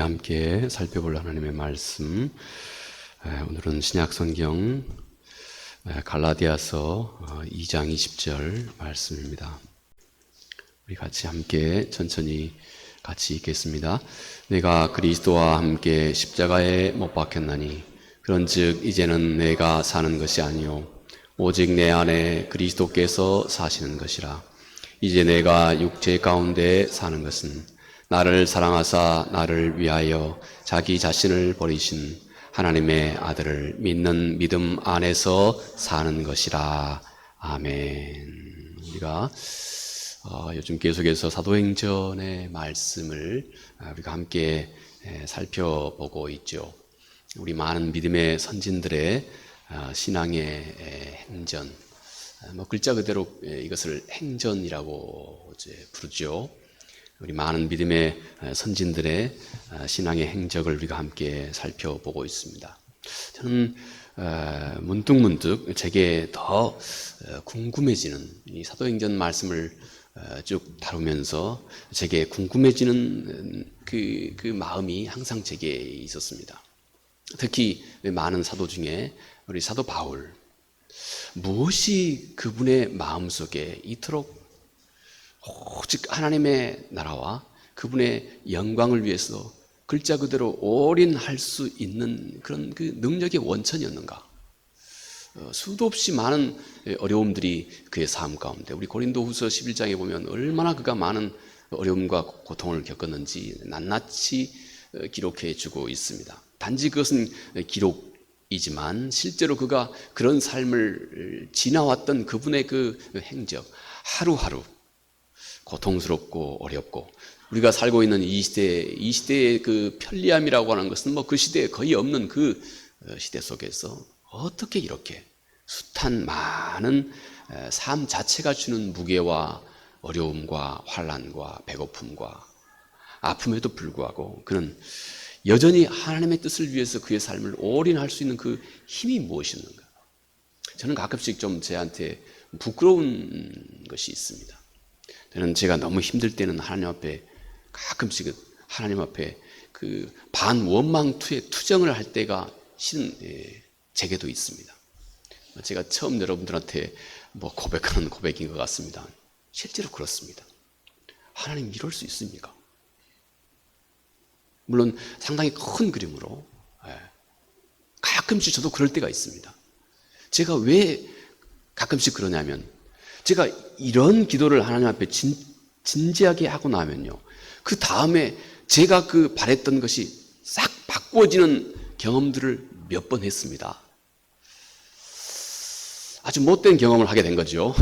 함께 살펴볼 하나님의 말씀, 오늘은 신약성경 갈라디아서 2장 20절 말씀입니다. 우리 같이 함께 천천히 같이 읽겠습니다. 내가 그리스도와 함께 십자가에 못 박혔나니 그런즉 이제는 내가 사는 것이 아니요 오직 내 안에 그리스도께서 사시는 것이라. 이제 내가 육체 가운데 사는 것은 나를 사랑하사 나를 위하여 자기 자신을 버리신 하나님의 아들을 믿는 믿음 안에서 사는 것이라. 아멘. 우리가 요즘 계속해서 사도행전의 말씀을 우리가 함께 살펴보고 있죠. 우리 많은 믿음의 선진들의 신앙의 행전, 글자 그대로 이것을 행전이라고 이제 부르죠. 우리 많은 믿음의 선진들의 신앙의 행적을 우리가 함께 살펴보고 있습니다. 저는 문득문득 제게 더 궁금해지는 이 사도행전 말씀을 쭉 다루면서 제게 궁금해지는 그 마음이 항상 제게 있었습니다. 특히 많은 사도 중에 우리 사도 바울, 무엇이 그분의 마음속에 이토록 오직 하나님의 나라와 그분의 영광을 위해서 글자 그대로 올인할 수 있는 그런 그 능력의 원천이었는가? 수도 없이 많은 어려움들이 그의 삶 가운데, 우리 고린도후서 11장에 보면 얼마나 그가 많은 어려움과 고통을 겪었는지 낱낱이 기록해 주고 있습니다. 단지 그것은 기록이지만 실제로 그가 그런 삶을 지나왔던 그분의 그 행적, 하루하루 고통스럽고 어렵고, 우리가 살고 있는 이 시대의 그 편리함이라고 하는 것은 그 시대에 거의 없는 그 시대 속에서 어떻게 이렇게 숱한 많은 삶 자체가 주는 무게와 어려움과 환난과 배고픔과 아픔에도 불구하고 그는 여전히 하나님의 뜻을 위해서 그의 삶을 올인할 수 있는 그 힘이 무엇이었는가? 저는 가끔씩 좀 제한테 부끄러운 것이 있습니다. 저는 제가 너무 힘들 때는 하나님 앞에 가끔씩 하나님 앞에 그 반원망투의 투정을 할 때가 제게도 있습니다. 제가 처음 여러분들한테 고백하는 고백인 것 같습니다. 실제로 그렇습니다. 하나님 이럴 수 있습니까? 물론 상당히 큰 그림으로 가끔씩 저도 그럴 때가 있습니다. 제가 왜 가끔씩 그러냐면, 제가 이런 기도를 하나님 앞에 진지하게 하고 나면요, 그 다음에 제가 그 바랬던 것이 싹 바꾸어지는 경험들을 몇 번 했습니다. 아주 못된 경험을 하게 된 거죠.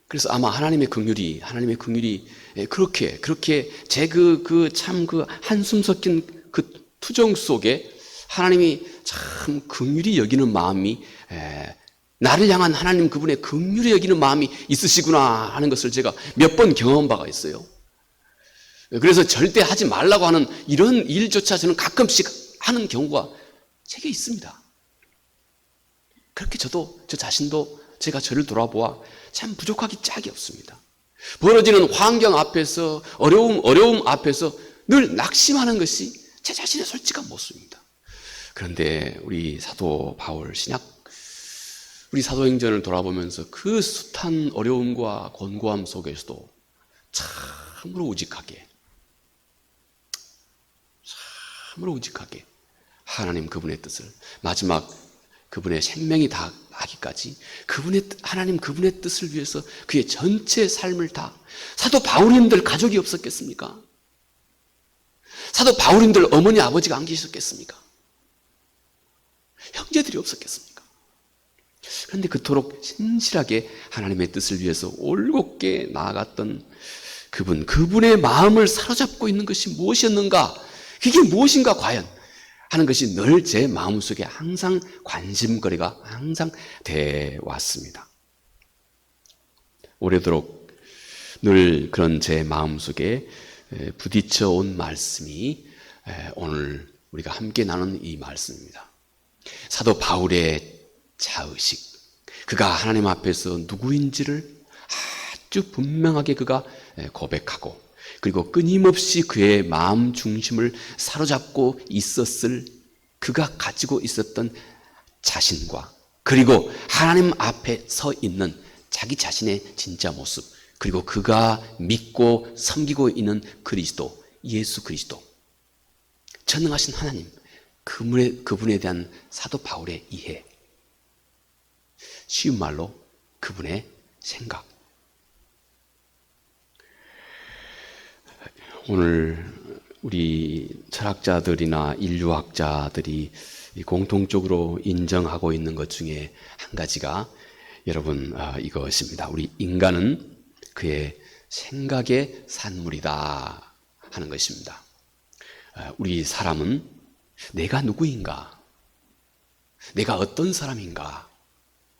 그래서 아마 하나님의 긍휼이 그렇게 제 참 한숨 섞인 그 투정 속에 하나님이 참 긍휼히 여기는 마음이, 나를 향한 하나님 그분의 긍휼히 여기는 마음이 있으시구나 하는 것을 제가 몇 번 경험한 바가 있어요. 그래서 절대 하지 말라고 하는 이런 일조차 저는 가끔씩 하는 경우가 제게 있습니다. 그렇게 저 자신도 제가 저를 돌아보아 참 부족하기 짝이 없습니다. 벌어지는 환경 앞에서, 어려움 앞에서 늘 낙심하는 것이 제 자신의 솔직한 모습입니다. 그런데 우리 사도 바울 우리 사도행전을 돌아보면서 그 숱한 어려움과 곤고함 속에서도 참으로 우직하게 하나님 그분의 뜻을, 마지막 그분의 생명이 다하기까지 하나님 그분의 뜻을 위해서 그의 전체 삶을 다, 사도 바울님들 가족이 없었겠습니까? 사도 바울님들 어머니 아버지가 안 계셨겠습니까? 형제들이 없었겠습니까? 그런데 그토록 신실하게 하나님의 뜻을 위해서 올곧게 나아갔던 그분의 마음을 사로잡고 있는 것이 무엇이었는가? 그게 무엇인가 과연 하는 것이 늘 제 마음속에 항상 관심거리가 항상 돼 왔습니다. 오래도록 늘 그런 제 마음속에 부딪혀 온 말씀이 오늘 우리가 함께 나눈 이 말씀입니다. 사도 바울의 자의식, 그가 하나님 앞에서 누구인지를 아주 분명하게 그가 고백하고, 그리고 끊임없이 그의 마음 중심을 사로잡고 있었을 그가 가지고 있었던 자신과 그리고 하나님 앞에 서 있는 자기 자신의 진짜 모습, 그리고 그가 믿고 섬기고 있는 그리스도, 예수 그리스도, 전능하신 하나님, 그분에 대한 사도 바울의 이해, 쉬운 말로 그분의 생각. 오늘 우리 철학자들이나 인류학자들이 공통적으로 인정하고 있는 것 중에 한 가지가 여러분 이것입니다. 우리 인간은 그의 생각의 산물이다 하는 것입니다. 우리 사람은 내가 누구인가, 내가 어떤 사람인가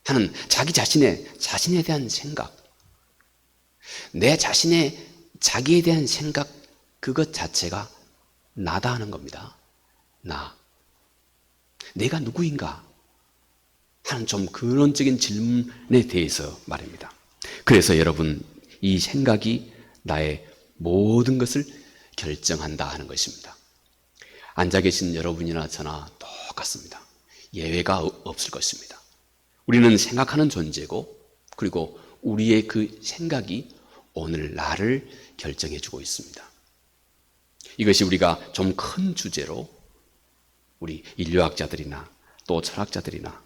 하는 자신에 대한 생각, 내 자기에 대한 생각, 그것 자체가 나다 하는 겁니다. 내가 누구인가 하는 좀 근원적인 질문에 대해서 말입니다. 그래서 여러분, 이 생각이 나의 모든 것을 결정한다 하는 것입니다. 앉아 계신 여러분이나 저나 똑같습니다. 예외가 없을 것입니다. 우리는 생각하는 존재고, 그리고 우리의 그 생각이 오늘 나를 결정해 주고 있습니다. 이것이 우리가 좀 큰 주제로 우리 인류학자들이나 또 철학자들이나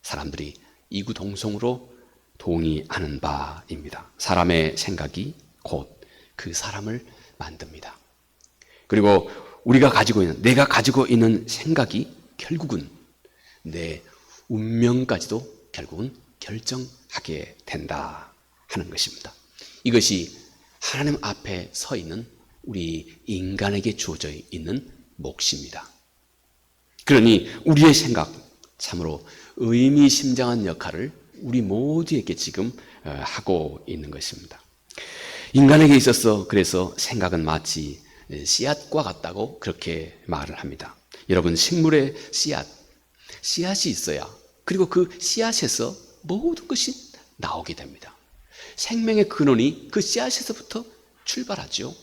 사람들이 이구동성으로 동의하는 바입니다. 사람의 생각이 곧 그 사람을 만듭니다. 그리고 내가 가지고 있는 생각이 결국은 내 운명까지도 결국은 결정하게 된다 하는 것입니다. 이것이 하나님 앞에 서 있는 우리 인간에게 주어져 있는 몫입니다. 그러니 우리의 생각, 참으로 의미심장한 역할을 우리 모두에게 지금 하고 있는 것입니다. 인간에게 있어서 그래서 생각은 마치 씨앗과 같다고 그렇게 말을 합니다. 여러분, 식물의 씨앗이 있어야, 그리고 그 씨앗에서 모든 것이 나오게 됩니다. 생명의 근원이 그 씨앗에서부터 출발하죠.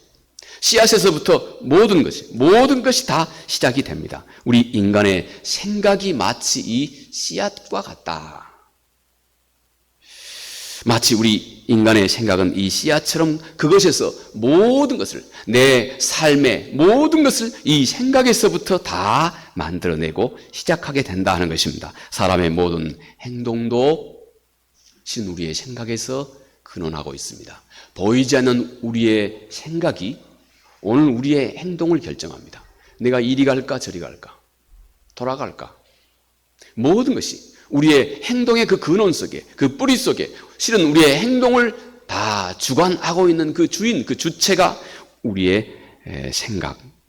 씨앗에서부터 모든 것이 다 시작이 됩니다. 우리 인간의 생각이 마치 이 씨앗과 같다. 마치 우리 인간의 생각은 이 씨앗처럼 그것에서 모든 것을, 내 삶의 모든 것을 이 생각에서부터 다 만들어내고 시작하게 된다 하는 것입니다. 사람의 모든 행동도 실은 우리의 생각에서 근원하고 있습니다. 보이지 않는 우리의 생각이 오늘 우리의 행동을 결정합니다. 내가 이리 갈까 저리 갈까, 돌아갈까, 모든 것이 우리의 행동의 그 근원 속에, 그 뿌리 속에 실은 우리의 행동을 다 주관하고 있는 그 주인, 그 주체가 우리의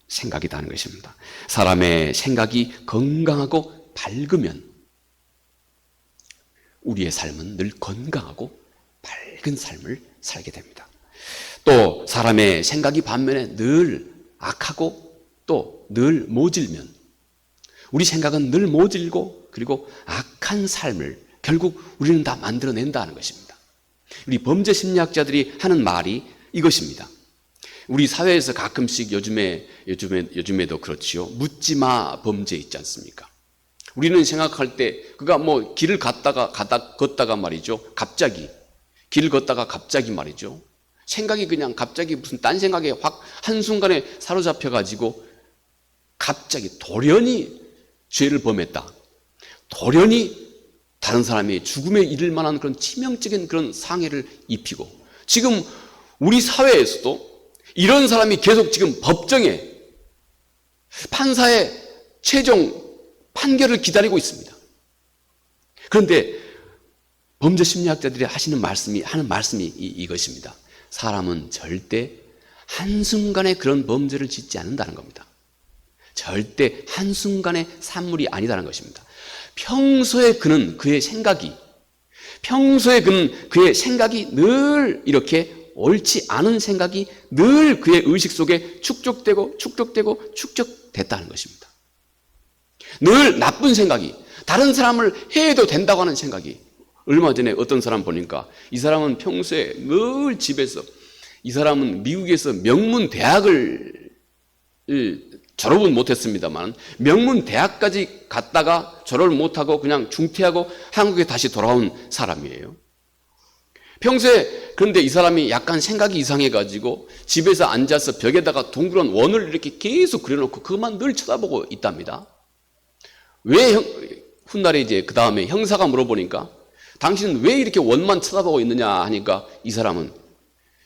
생각이라는 것입니다. 사람의 생각이 건강하고 밝으면 우리의 삶은 늘 건강하고 밝은 삶을 살게 됩니다. 또 사람의 생각이 반면에 늘 악하고 또 늘 모질면, 우리 생각은 늘 모질고 그리고 악한 삶을 결국 우리는 다 만들어낸다는 것입니다. 우리 범죄 심리학자들이 하는 말이 이것입니다. 우리 사회에서 가끔씩 요즘에도 그렇지요. 묻지마 범죄 있지 않습니까? 우리는 생각할 때 그가 뭐 길을 걷다가 말이죠. 길을 걷다가 갑자기 말이죠. 생각이 그냥 갑자기 무슨 딴 생각에 확 한순간에 사로잡혀가지고 갑자기 돌연히 죄를 범했다. 돌연히 다른 사람이 죽음에 이를 만한 그런 치명적인 그런 상해를 입히고, 지금 우리 사회에서도 이런 사람이 계속 지금 법정에 판사의 최종 판결을 기다리고 있습니다. 그런데 범죄 심리학자들이 하는 말씀이 이것입니다. 사람은 절대 한순간에 그런 범죄를 짓지 않는다는 겁니다. 절대 한순간의 산물이 아니다는 것입니다. 평소에 그의 생각이 늘 이렇게 옳지 않은 생각이 늘 그의 의식 속에 축적됐다는 것입니다. 늘 나쁜 생각이, 다른 사람을 해도 된다고 하는 생각이, 얼마 전에 어떤 사람 보니까 이 사람은 평소에 늘 집에서 이 사람은 미국에서 명문 대학을 졸업은 못했습니다만 명문 대학까지 갔다가 졸업을 못하고 그냥 중퇴하고 한국에 다시 돌아온 사람이에요. 평소에 그런데 이 사람이 약간 생각이 이상해가지고 집에서 앉아서 벽에다가 둥그런 원을 이렇게 계속 그려놓고 그것만 늘 쳐다보고 있답니다. 왜 훗날에 이제 그 다음에 형사가 물어보니까 당신은 왜 이렇게 원만 쳐다보고 있느냐 하니까 이 사람은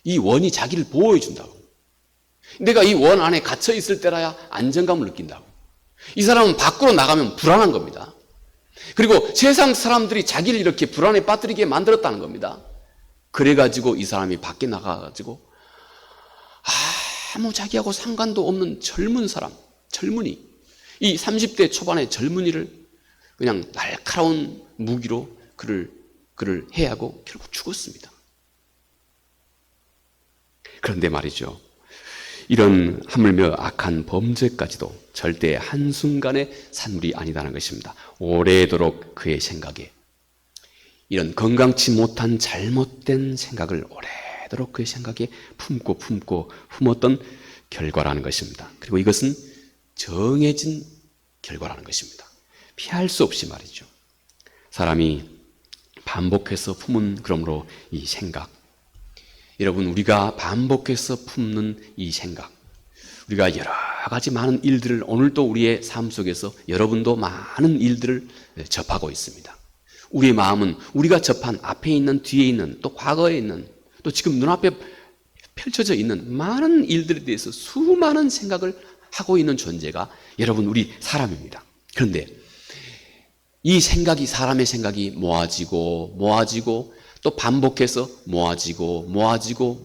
이 원이 자기를 보호해 준다고. 내가 이 원 안에 갇혀 있을 때라야 안정감을 느낀다고. 이 사람은 밖으로 나가면 불안한 겁니다. 그리고 세상 사람들이 자기를 이렇게 불안에 빠뜨리게 만들었다는 겁니다. 그래가지고 이 사람이 밖에 나가가지고 아무 자기하고 상관도 없는 젊은 사람, 젊은이, 이 30대 초반의 젊은이를 그냥 날카로운 무기로 그를 해하고 결국 죽었습니다. 그런데 말이죠, 이런 하물며 악한 범죄까지도 절대 한순간의 산물이 아니다는 것입니다. 오래도록 그의 생각에 이런 건강치 못한 잘못된 생각을 오래도록 그의 생각에 품고 품었던 결과라는 것입니다. 그리고 이것은 정해진 결과라는 것입니다. 피할 수 없이 말이죠. 사람이 반복해서 품은 그러므로 이 생각, 여러분, 우리가 반복해서 품는 이 생각, 우리가 여러 가지 많은 일들을 오늘도 우리의 삶 속에서 여러분도 많은 일들을 접하고 있습니다. 우리의 마음은 우리가 접한 앞에 있는, 뒤에 있는, 또 과거에 있는, 또 지금 눈앞에 펼쳐져 있는 많은 일들에 대해서 수많은 생각을 하고 있는 존재가 여러분 우리 사람입니다. 그런데 이 생각이, 사람의 생각이 모아지고 또 반복해서 모아지면서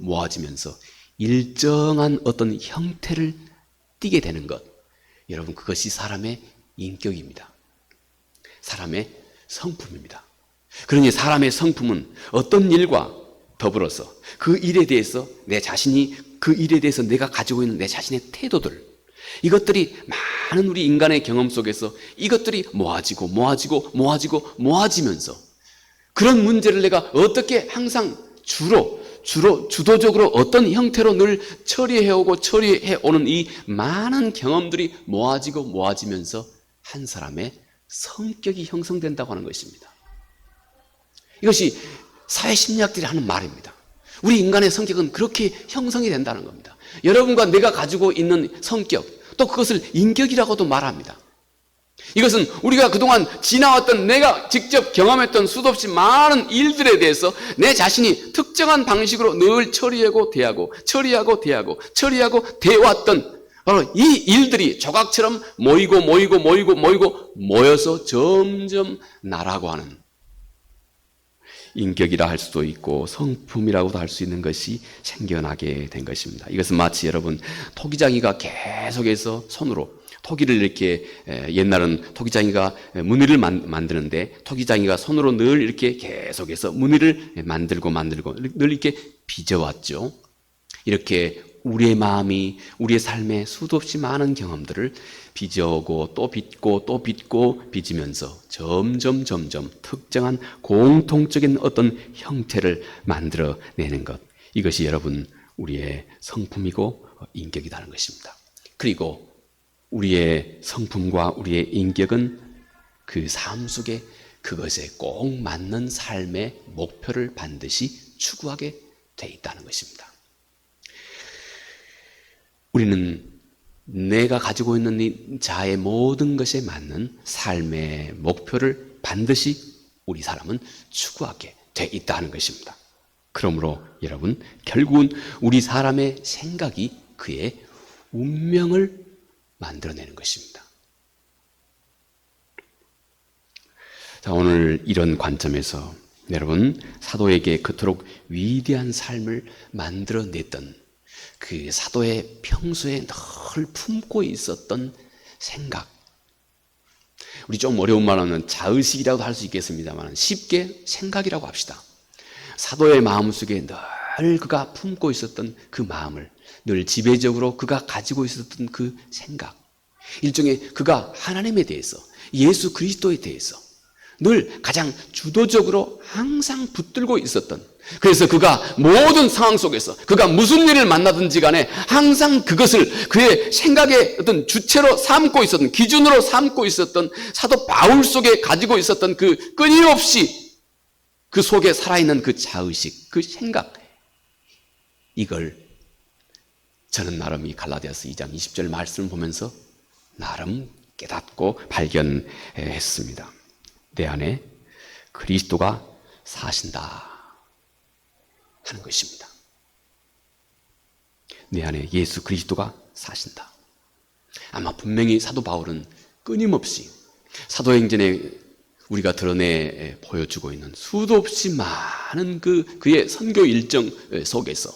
일정한 어떤 형태를 띠게 되는 것, 여러분 그것이 사람의 인격입니다. 사람의 성품입니다. 그러니 사람의 성품은 어떤 일과 더불어서 그 일에 대해서 내 자신이, 그 일에 대해서 내가 가지고 있는 내 자신의 태도들, 이것들이 많은 우리 인간의 경험 속에서 이것들이 모아지면서 그런 문제를 내가 어떻게 항상 주도적으로 어떤 형태로 늘 처리해오는 이 많은 경험들이 모아지면서 한 사람의 성격이 형성된다고 하는 것입니다. 이것이 사회심리학들이 하는 말입니다. 우리 인간의 성격은 그렇게 형성이 된다는 겁니다. 여러분과 내가 가지고 있는 성격, 또 그것을 인격이라고도 말합니다. 이것은 우리가 그동안 지나왔던, 내가 직접 경험했던 수도 없이 많은 일들에 대해서 내 자신이 특정한 방식으로 늘 처리하고 대해왔던 바로 이 일들이 조각처럼 모여서 점점 나라고 하는 인격이라 할 수도 있고 성품이라고도 할 수 있는 것이 생겨나게 된 것입니다. 이것은 마치 여러분 토기장이가 계속해서 손으로 토기를 이렇게, 옛날은 토기장이가 무늬를 만드는데 토기장이가 손으로 늘 이렇게 계속해서 무늬를 만들고 늘 이렇게 빚어왔죠. 이렇게 우리의 마음이 우리의 삶에 수도 없이 많은 경험들을 빚어오고 또 빚으면서 점점 특정한 공통적인 어떤 형태를 만들어내는 것, 이것이 여러분 우리의 성품이고 인격이라는 것입니다. 그리고 우리의 성품과 우리의 인격은 그 삶 속에 그것에 꼭 맞는 삶의 목표를 반드시 추구하게 돼 있다는 것입니다. 우리는 내가 가지고 있는 이 자의 모든 것에 맞는 삶의 목표를 반드시 우리 사람은 추구하게 돼 있다는 것입니다. 그러므로 여러분, 결국은 우리 사람의 생각이 그의 운명을 만들어내는 것입니다. 자, 오늘 이런 관점에서 여러분, 사도에게 그토록 위대한 삶을 만들어냈던 그 사도의 평소에 늘 품고 있었던 생각, 우리 좀 어려운 말로는 자의식이라고 할 수 있겠습니다만 쉽게 생각이라고 합시다. 사도의 마음속에 늘 그가 품고 있었던 그 마음을, 늘 지배적으로 그가 가지고 있었던 그 생각, 일종의 그가 하나님에 대해서, 예수 그리스도에 대해서 늘 가장 주도적으로 항상 붙들고 있었던, 그래서 그가 모든 상황 속에서 그가 무슨 일을 만나든지 간에 항상 그것을 그의 생각의 어떤 주체로 삼고 있었던, 기준으로 삼고 있었던 사도 바울 속에 가지고 있었던 그 끊임없이 그 속에 살아있는 그 자의식, 그 생각, 이걸 저는 나름 이 갈라디아서 2장 20절 말씀을 보면서 나름 깨닫고 발견했습니다. 내 안에 그리스도가 사신다 하는 것입니다. 내 안에 예수 그리스도가 사신다. 아마 분명히 사도 바울은 끊임없이 사도행전에 우리가 드러내 보여주고 있는 수도 없이 많은 그의 선교 일정 속에서,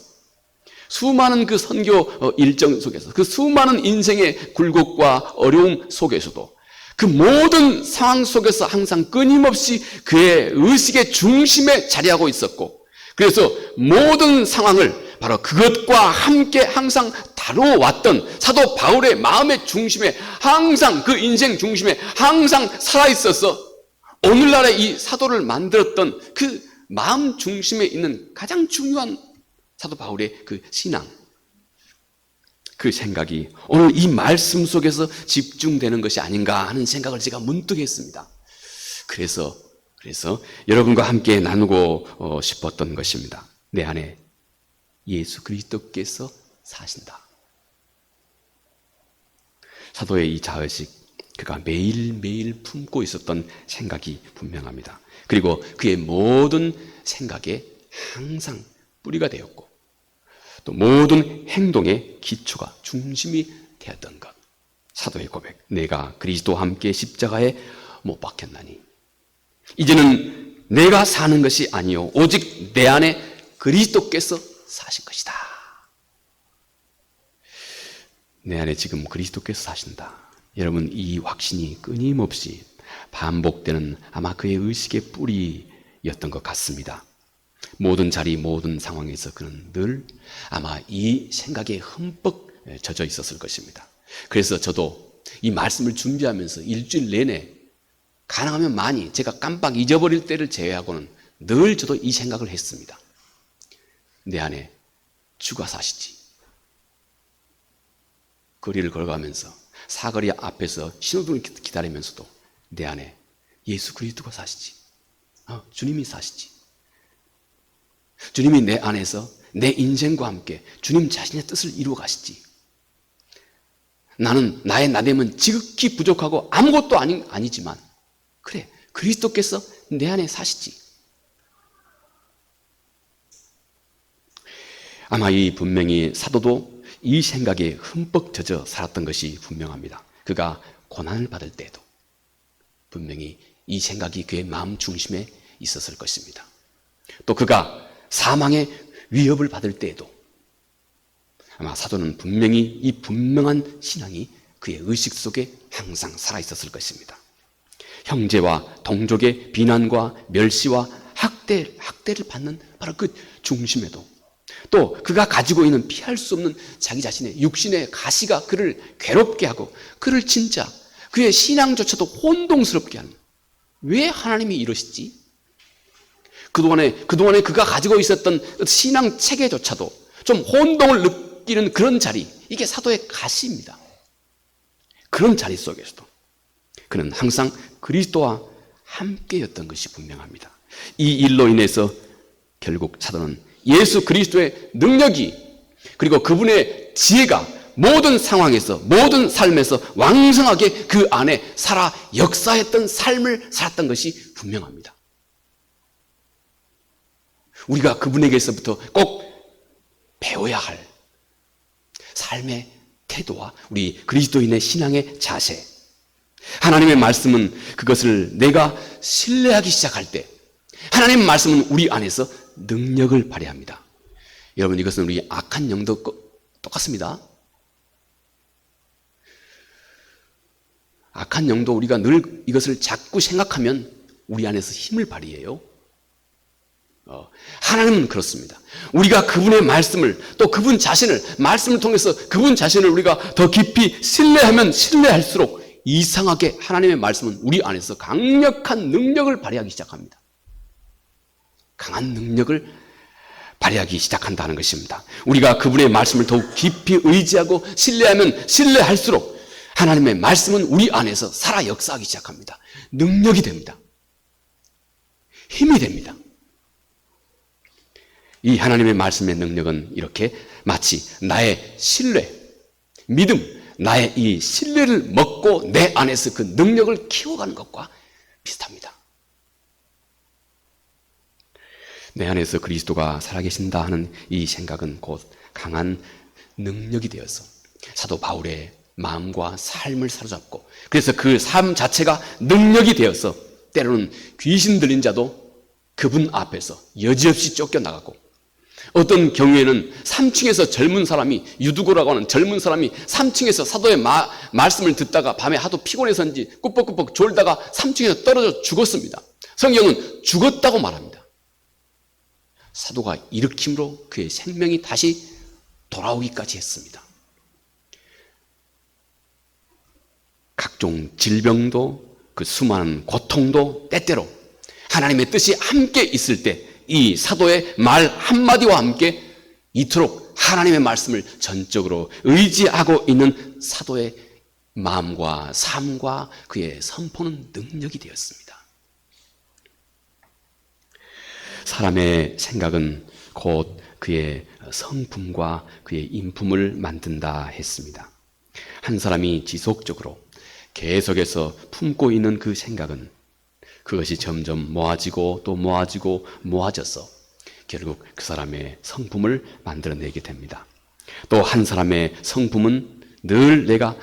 수많은 그 선교 일정 속에서, 그 수많은 인생의 굴곡과 어려움 속에서도 그 모든 상황 속에서 항상 끊임없이 그의 의식의 중심에 자리하고 있었고, 그래서 모든 상황을 바로 그것과 함께 항상 다뤄왔던 사도 바울의 마음의 중심에, 항상 그 인생 중심에 항상 살아있어서 오늘날의 이 사도를 만들었던 그 마음 중심에 있는 가장 중요한 사도 바울의 그 신앙, 그 생각이 오늘 이 말씀 속에서 집중되는 것이 아닌가 하는 생각을 제가 문득 했습니다. 그래서 여러분과 함께 나누고 싶었던 것입니다. 내 안에 예수 그리스도께서 사신다. 사도의 이 자의식, 그가 매일매일 품고 있었던 생각이 분명합니다. 그리고 그의 모든 생각에 항상 뿌리가 되었고, 또 모든 행동의 기초가 중심이 되었던 것. 사도의 고백, 내가 그리스도와 함께 십자가에 못 박혔나니 이제는 내가 사는 것이 아니요 오직 내 안에 그리스도께서 사신 것이다. 내 안에 지금 그리스도께서 사신다. 여러분, 이 확신이 끊임없이 반복되는 아마 그의 의식의 뿌리였던 것 같습니다. 모든 자리, 모든 상황에서 그는 늘 아마 이 생각에 흠뻑 젖어 있었을 것입니다. 그래서 저도 이 말씀을 준비하면서 일주일 내내 가능하면 많이 제가 깜빡 잊어버릴 때를 제외하고는 늘 저도 이 생각을 했습니다. 내 안에 주가 사시지. 거리를 걸어가면서 사거리 앞에서 신호등을 기다리면서도 내 안에 예수 그리스도가 사시지. 주님이 사시지. 주님이 내 안에서 내 인생과 함께 주님 자신의 뜻을 이루어 가시지. 나는 나의 나됨은 지극히 부족하고 아무것도 아니지만 그래, 그리스도께서 내 안에 사시지. 아마 이 분명히 사도도 이 생각에 흠뻑 젖어 살았던 것이 분명합니다. 그가 고난을 받을 때에도 분명히 이 생각이 그의 마음 중심에 있었을 것입니다. 또 그가 사망의 위협을 받을 때에도 아마 사도는 분명히 이 분명한 신앙이 그의 의식 속에 항상 살아있었을 것입니다. 형제와 동족의 비난과 멸시와 학대를 받는 바로 그 중심에도, 또 그가 가지고 있는 피할 수 없는 자기 자신의 육신의 가시가 그를 괴롭게 하고 그를 진짜 그의 신앙조차도 혼동스럽게 하는, 왜 하나님이 이러시지? 그동안에 그가 가지고 있었던 신앙 체계조차도 좀 혼동을 느끼는 그런 자리, 이게 사도의 가시입니다. 그런 자리 속에서도 그는 항상 그리스도와 함께였던 것이 분명합니다. 이 일로 인해서 결국 사도는 예수 그리스도의 능력이, 그리고 그분의 지혜가 모든 상황에서, 모든 삶에서 왕성하게 그 안에 살아 역사했던 삶을 살았던 것이 분명합니다. 우리가 그분에게서부터 꼭 배워야 할 삶의 태도와 우리 그리스도인의 신앙의 자세, 하나님의 말씀은 그것을 내가 신뢰하기 시작할 때 하나님의 말씀은 우리 안에서 능력을 발휘합니다. 여러분, 이것은 우리 악한 영도 똑같습니다. 악한 영도 우리가 늘 이것을 자꾸 생각하면 우리 안에서 힘을 발휘해요. 하나님은 그렇습니다. 우리가 그분의 말씀을, 또 그분 자신을, 말씀을 통해서 그분 자신을 우리가 더 깊이 신뢰하면 신뢰할수록 이상하게 하나님의 말씀은 우리 안에서 강력한 능력을 발휘하기 시작합니다. 강한 능력을 발휘하기 시작한다는 것입니다. 우리가 그분의 말씀을 더욱 깊이 의지하고 신뢰하면 신뢰할수록 하나님의 말씀은 우리 안에서 살아 역사하기 시작합니다. 능력이 됩니다. 힘이 됩니다. 이 하나님의 말씀의 능력은 이렇게 마치 나의 신뢰, 믿음, 나의 이 신뢰를 먹고 내 안에서 그 능력을 키워가는 것과 비슷합니다. 내 안에서 그리스도가 살아계신다 하는 이 생각은 곧 강한 능력이 되어서 사도 바울의 마음과 삶을 사로잡고, 그래서 그 삶 자체가 능력이 되어서 때로는 귀신 들린 자도 그분 앞에서 여지없이 쫓겨나가고, 어떤 경우에는 3층에서 젊은 사람이, 유두고라고 하는 젊은 사람이 3층에서 사도의 말씀을 듣다가 밤에 하도 피곤해서인지 꾸벅꾸벅 졸다가 3층에서 떨어져 죽었습니다. 성경은 죽었다고 말합니다. 사도가 일으킴으로 그의 생명이 다시 돌아오기까지 했습니다. 각종 질병도 그 수많은 고통도 때때로 하나님의 뜻이 함께 있을 때 이 사도의 말 한마디와 함께 이토록 하나님의 말씀을 전적으로 의지하고 있는 사도의 마음과 삶과 그의 선포는 능력이 되었습니다. 사람의 생각은 곧 그의 성품과 그의 인품을 만든다 했습니다. 한 사람이 지속적으로 계속해서 품고 있는 그 생각은 그것이 점점 모아지고 또 모아지고 모아져서 결국 그 사람의 성품을 만들어내게 됩니다. 또 한 사람의 성품은 늘 내가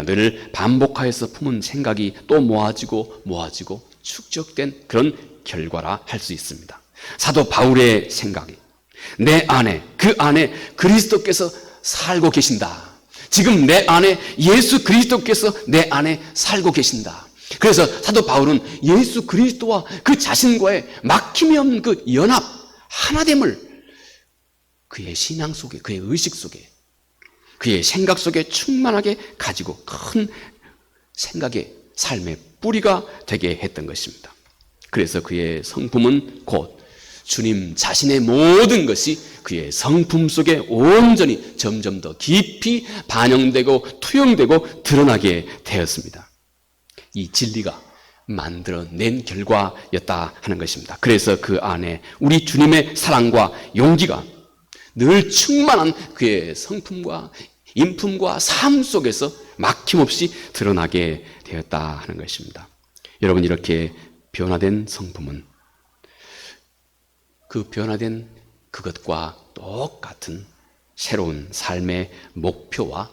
늘 반복하여서 품은 생각이 또 모아지고 모아지고 축적된 그런 결과라 할 수 있습니다. 사도 바울의 생각이 내 안에, 그 안에 그리스도께서 살고 계신다. 지금 내 안에 예수 그리스도께서 내 안에 살고 계신다. 그래서 사도 바울은 예수 그리스도와 그 자신과의 막힘이 없는 그 연합, 하나됨을 그의 신앙 속에, 그의 의식 속에, 그의 생각 속에 충만하게 가지고 큰 생각의 삶의 뿌리가 되게 했던 것입니다. 그래서 그의 성품은 곧 주님 자신의 모든 것이 그의 성품 속에 온전히 점점 더 깊이 반영되고 투영되고 드러나게 되었습니다. 이 진리가 만들어낸 결과였다 하는 것입니다. 그래서 그 안에 우리 주님의 사랑과 용기가 늘 충만한 그의 성품과 인품과 삶 속에서 막힘없이 드러나게 되었다 하는 것입니다. 여러분, 이렇게 변화된 성품은 그 변화된 그것과 똑같은 새로운 삶의 목표와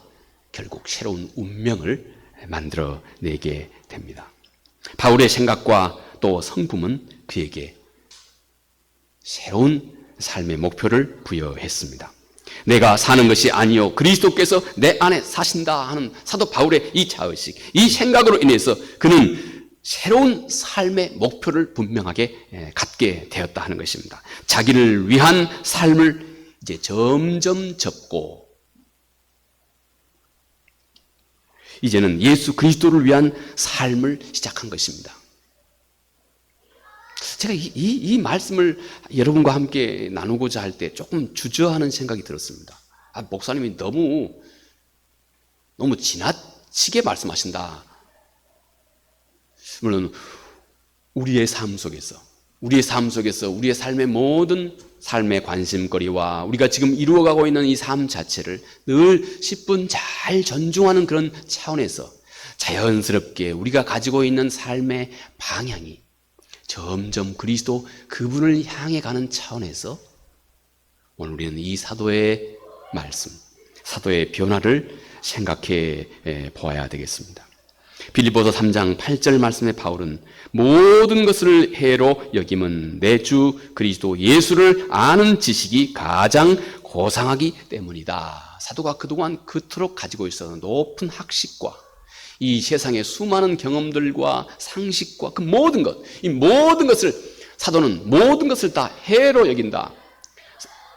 결국 새로운 운명을 만들어내게 됩니다. 바울의 생각과 또 성품은 그에게 새로운 삶의 목표를 부여했습니다. 내가 사는 것이 아니요 그리스도께서 내 안에 사신다 하는 사도 바울의 이 자의식, 이 생각으로 인해서 그는 새로운 삶의 목표를 분명하게 갖게 되었다 하는 것입니다. 자기를 위한 삶을 이제 점점 접고 이제는 예수 그리스도를 위한 삶을 시작한 것입니다. 제가 이 말씀을 여러분과 함께 나누고자 할 때 조금 주저하는 생각이 들었습니다. 목사님이 너무 지나치게 말씀하신다. 물론 우리의 삶 속에서 우리의 삶의 모든 삶의 관심거리와 우리가 지금 이루어가고 있는 이 삶 자체를 늘 10분 잘 존중하는 그런 차원에서 자연스럽게 우리가 가지고 있는 삶의 방향이 점점 그리스도 그분을 향해 가는 차원에서 오늘 우리는 이 사도의 말씀, 사도의 변화를 생각해 보아야 되겠습니다. 빌립보서 3장 8절 말씀의 바울은 모든 것을 해로 여김은 내 주 그리스도 예수를 아는 지식이 가장 고상하기 때문이다. 사도가 그동안 그토록 가지고 있었던 높은 학식과 이 세상의 수많은 경험들과 상식과 그 모든 것, 이 모든 것을 사도는 모든 것을 다 해로 여긴다.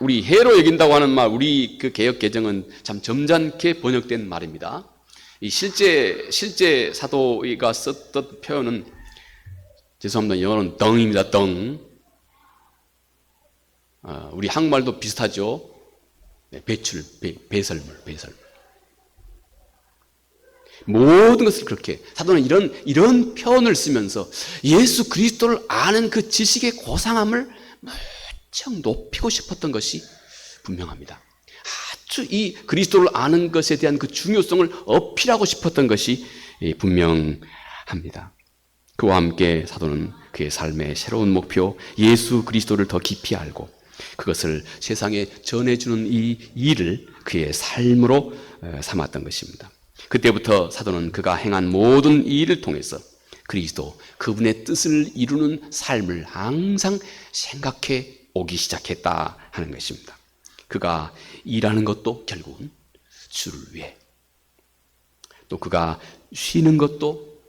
우리 해로 여긴다고 하는 말, 우리 그 개역 개정은 참 점잖게 번역된 말입니다. 이 실제 사도가 썼던 표현은, 죄송합니다, 영어는 덩입니다. 덩. 우리 한국말도 비슷하죠. 배출, 배설물. 모든 것을 그렇게 사도는 이런 표현을 쓰면서 예수 그리스도를 아는 그 지식의 고상함을 무척 높이고 싶었던 것이 분명합니다. 아주 이 그리스도를 아는 것에 대한 그 중요성을 어필하고 싶었던 것이 분명합니다. 그와 함께 사도는 그의 삶의 새로운 목표, 예수 그리스도를 더 깊이 알고 그것을 세상에 전해주는 이 일을 그의 삶으로 삼았던 것입니다. 그때부터 사도는 그가 행한 모든 이 일을 통해서 그리스도, 그분의 뜻을 이루는 삶을 항상 생각해 오기 시작했다 하는 것입니다. 그가 일하는 것도 결국은 주를 위해, 또 그가 쉬는 것도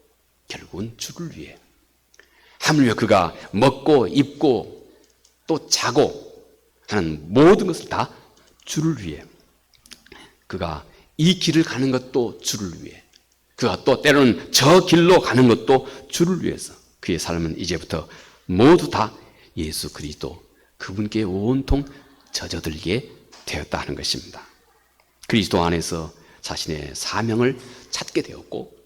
결국은 주를 위해, 하물며 그가 먹고 입고 또 자고 하는 모든 것을 다 주를 위해, 그가 이 길을 가는 것도 주를 위해, 그가 또 때로는 저 길로 가는 것도 주를 위해서 그의 삶은 이제부터 모두 다 예수 그리스도, 그분께 온통 젖어들게 되었다 하는 것입니다. 그리스도 안에서 자신의 사명을 찾게 되었고,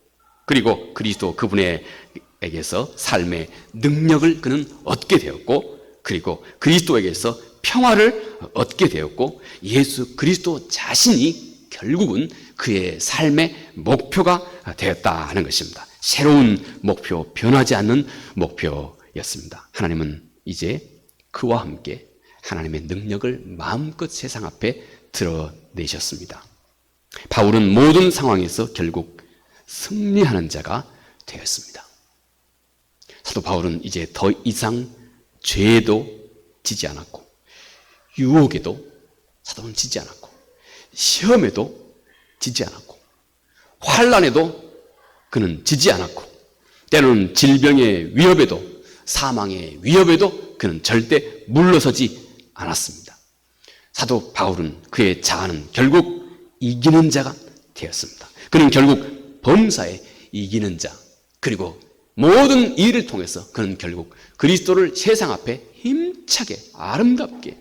그리고 그리스도 그분에게서 삶의 능력을 그는 얻게 되었고, 그리고 그리스도에게서 평화를 얻게 되었고, 예수 그리스도 자신이 결국은 그의 삶의 목표가 되었다 하는 것입니다. 새로운 목표, 변하지 않는 목표였습니다. 하나님은 이제 그와 함께 하나님의 능력을 마음껏 세상 앞에 드러내셨습니다. 바울은 모든 상황에서 결국 승리하는 자가 되었습니다. 사도 바울은 이제 더 이상 죄에도 지지 않았고, 유혹에도 사도는 지지 않았고, 시험에도 지지 않았고, 환난에도 그는 지지 않았고, 때로는 질병의 위협에도, 사망의 위협에도 그는 절대 물러서지 않았습니다. 사도 바울은 그의 자아는 결국 이기는 자가 되었습니다. 그는 결국 범사에 이기는 자, 그리고 모든 일을 통해서 그는 결국 그리스도를 세상 앞에 힘차게 아름답게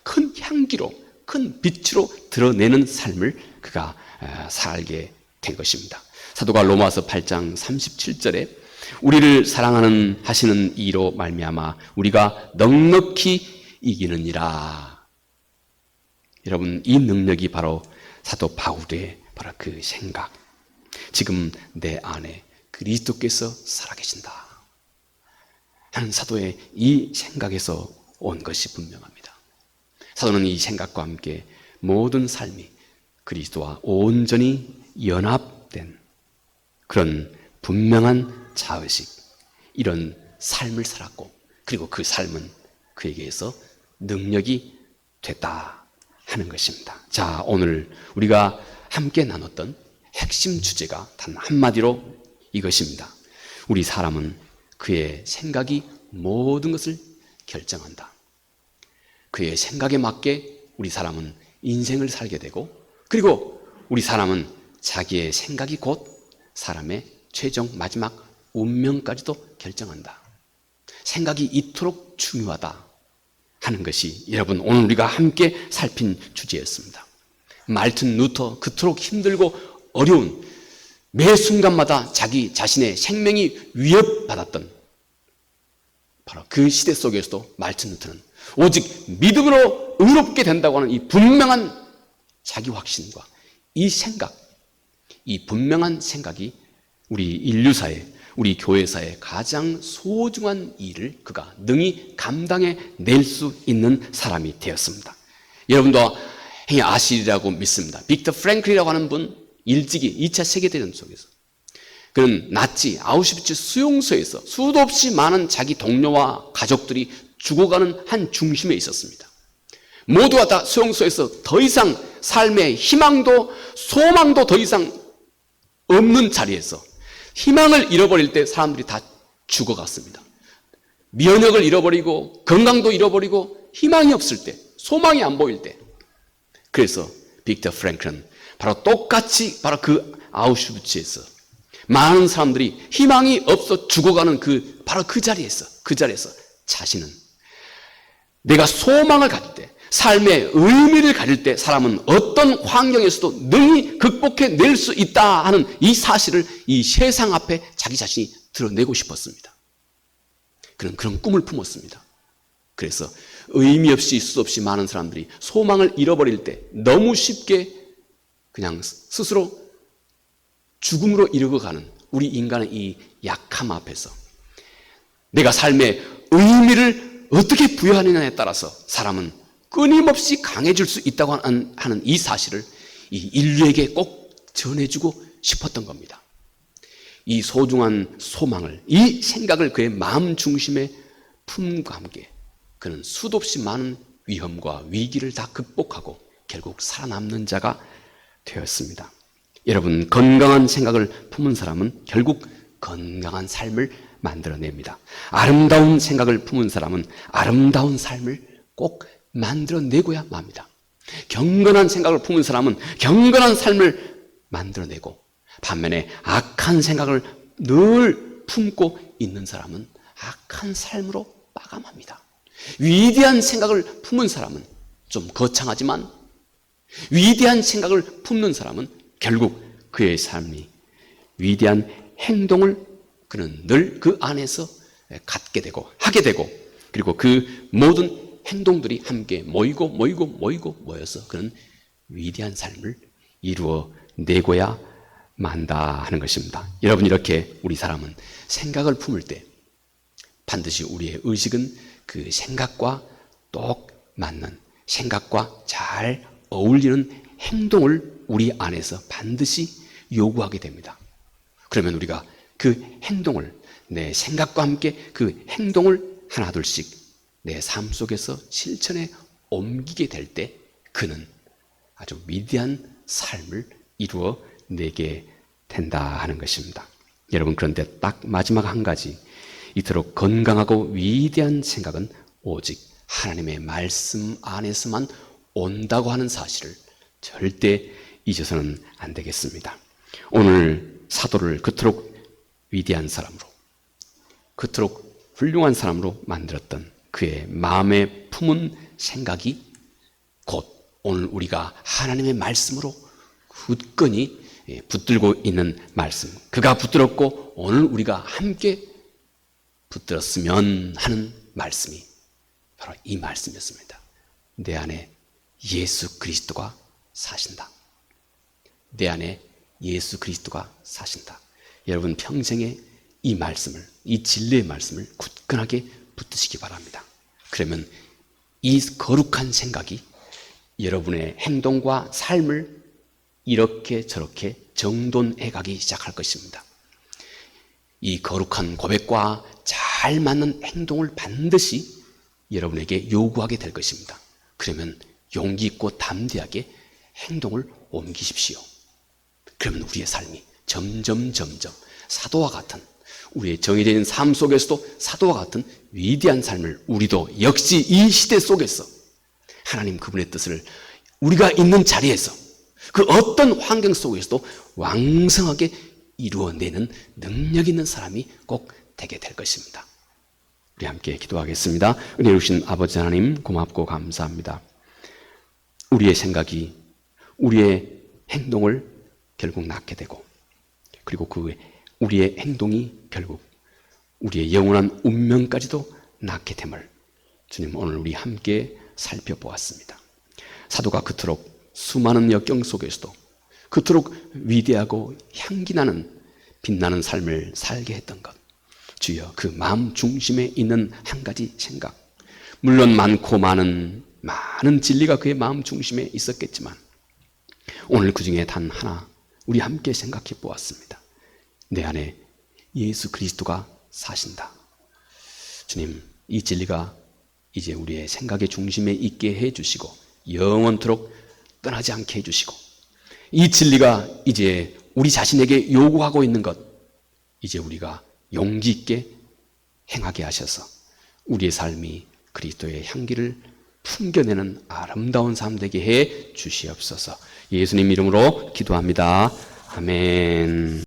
큰 향기로, 큰 빛으로 드러내는 삶을 그가 살게 된 것입니다. 사도가 로마서 8장 37절에 우리를 사랑하는 하시는 이로 말미암아 우리가 넉넉히 이기느니라. 여러분, 이 능력이 바로 사도 바울의 바로 그 생각, 지금 내 안에 그리스도께서 살아계신다 하는 사도의 이 생각에서 온 것이 분명합니다. 사도는 이 생각과 함께 모든 삶이 그리스도와 온전히 연합된 그런 분명한 자의식, 이런 삶을 살았고, 그리고 그 삶은 그에게서 능력이 됐다 하는 것입니다. 자, 오늘 우리가 함께 나눴던 핵심 주제가 단 한마디로 이것입니다. 우리 사람은 그의 생각이 모든 것을 결정한다. 그의 생각에 맞게 우리 사람은 인생을 살게 되고, 그리고 우리 사람은 자기의 생각이 곧 사람의 최종 마지막 운명까지도 결정한다. 생각이 이토록 중요하다 하는 것이 여러분 오늘 우리가 함께 살핀 주제였습니다. 말틴 루터, 그토록 힘들고 어려운 매 순간마다 자기 자신의 생명이 위협받았던 바로 그 시대 속에서도 말틴 루터는 오직 믿음으로 의롭게 된다고 하는 이 분명한 자기 확신과 이 생각, 이 분명한 생각이 우리 인류사에, 우리 교회사에 가장 소중한 일을 그가 능히 감당해 낼 수 있는 사람이 되었습니다. 여러분도 아시리라고 믿습니다. 빅터 프랭클이라고 하는 분, 일찍이 2차 세계대전 속에서 그는 나치 아우슈비츠 수용소에서 수도 없이 많은 자기 동료와 가족들이 죽어가는 한 중심에 있었습니다. 모두가 다 수용소에서 더 이상 삶의 희망도 소망도 더 이상 없는 자리에서 희망을 잃어버릴 때 사람들이 다 죽어갔습니다. 면역을 잃어버리고 건강도 잃어버리고 희망이 없을 때, 소망이 안 보일 때, 그래서 빅터 프랭클은 바로 똑같이 바로 그 아우슈비츠에서 많은 사람들이 희망이 없어 죽어가는 바로 그 자리에서 자신은 내가 소망을 가질 때, 삶의 의미를 가질 때 사람은 어떤 환경에서도 능히 극복해낼 수 있다 하는 이 사실을 이 세상 앞에 자기 자신이 드러내고 싶었습니다. 그런 꿈을 품었습니다. 그래서 의미 없이 수 없이 많은 사람들이 소망을 잃어버릴 때 너무 쉽게 그냥 스스로 죽음으로 이르고가는 우리 인간의 이 약함 앞에서 내가 삶의 의미를 어떻게 부여하느냐에 따라서 사람은 끊임없이 강해질 수 있다고 하는 이 사실을 이 인류에게 꼭 전해주고 싶었던 겁니다. 이 소중한 소망을, 이 생각을 그의 마음 중심에 품과 함께 그는 수도 없이 많은 위험과 위기를 다 극복하고 결국 살아남는 자가 되었습니다. 여러분, 건강한 생각을 품은 사람은 결국 건강한 삶을 만들어냅니다. 아름다운 생각을 품은 사람은 아름다운 삶을 꼭 만들어내고야 맙니다. 경건한 생각을 품은 사람은 경건한 삶을 만들어내고, 반면에 악한 생각을 늘 품고 있는 사람은 악한 삶으로 마감합니다. 위대한 생각을 품은 사람은 좀 거창하지만 위대한 생각을 품는 사람은 결국 그의 삶이 위대한 행동을 그는 늘 그 안에서 갖게 되고 하게 되고, 그리고 그 모든 행동들이 함께 모여서 그는 위대한 삶을 이루어내고야 만다 하는 것입니다. 여러분, 이렇게 우리 사람은 생각을 품을 때 반드시 우리의 의식은 그 생각과 똑 맞는, 생각과 잘 어울리는 행동을 우리 안에서 반드시 요구하게 됩니다. 그러면 우리가 그 행동을, 내 생각과 함께 그 행동을 하나둘씩 내 삶 속에서 실천에 옮기게 될 때 그는 아주 위대한 삶을 이루어내게 된다 하는 것입니다. 여러분, 그런데 딱 마지막 한 가지, 이토록 건강하고 위대한 생각은 오직 하나님의 말씀 안에서만 온다고 하는 사실을 절대 잊어서는 안 되겠습니다. 오늘 사도를 그토록 위대한 사람으로, 그토록 훌륭한 사람으로 만들었던 그의 마음에 품은 생각이 곧 오늘 우리가 하나님의 말씀으로 굳건히 붙들고 있는 말씀, 그가 붙들었고 오늘 우리가 함께 붙들었으면 하는 말씀이 바로 이 말씀이었습니다. 내 안에 예수 그리스도가 사신다. 내 안에 예수 그리스도가 사신다. 여러분, 평생에 이 말씀을, 이 진리의 말씀을 굳건하게 붙드시기 바랍니다. 그러면 이 거룩한 생각이 여러분의 행동과 삶을 이렇게 저렇게 정돈해 가기 시작할 것입니다. 이 거룩한 고백과 잘 맞는 행동을 반드시 여러분에게 요구하게 될 것입니다. 그러면 용기 있고 담대하게 행동을 옮기십시오. 그러면 우리의 삶이 점점 사도와 같은, 우리의 정의된 삶 속에서도 사도와 같은 위대한 삶을 우리도 역시 이 시대 속에서 하나님 그분의 뜻을 우리가 있는 자리에서 그 어떤 환경 속에서도 왕성하게 이루어내는 능력 있는 사람이 꼭 되게 될 것입니다. 우리 함께 기도하겠습니다. 은혜로우신 아버지 하나님, 고맙고 감사합니다. 우리의 생각이 우리의 행동을 결국 낳게 되고, 그리고 우리의 행동이 결국 우리의 영원한 운명까지도 낳게 됨을 주님 오늘 우리 함께 살펴보았습니다. 사도가 그토록 수많은 역경 속에서도 그토록 위대하고 향기나는 빛나는 삶을 살게 했던 것, 주여 그 마음 중심에 있는 한 가지 생각, 물론 많고 많은 진리가 그의 마음 중심에 있었겠지만 오늘 그 중에 단 하나 우리 함께 생각해 보았습니다. 내 안에 예수 그리스도가 사신다. 주님, 이 진리가 이제 우리의 생각의 중심에 있게 해주시고 영원토록 떠나지 않게 해주시고, 이 진리가 이제 우리 자신에게 요구하고 있는 것, 이제 우리가 용기 있게 행하게 하셔서 우리의 삶이 그리스도의 향기를 풍겨내는 아름다운 삶 되게 해 주시옵소서. 예수님 이름으로 기도합니다. 아멘.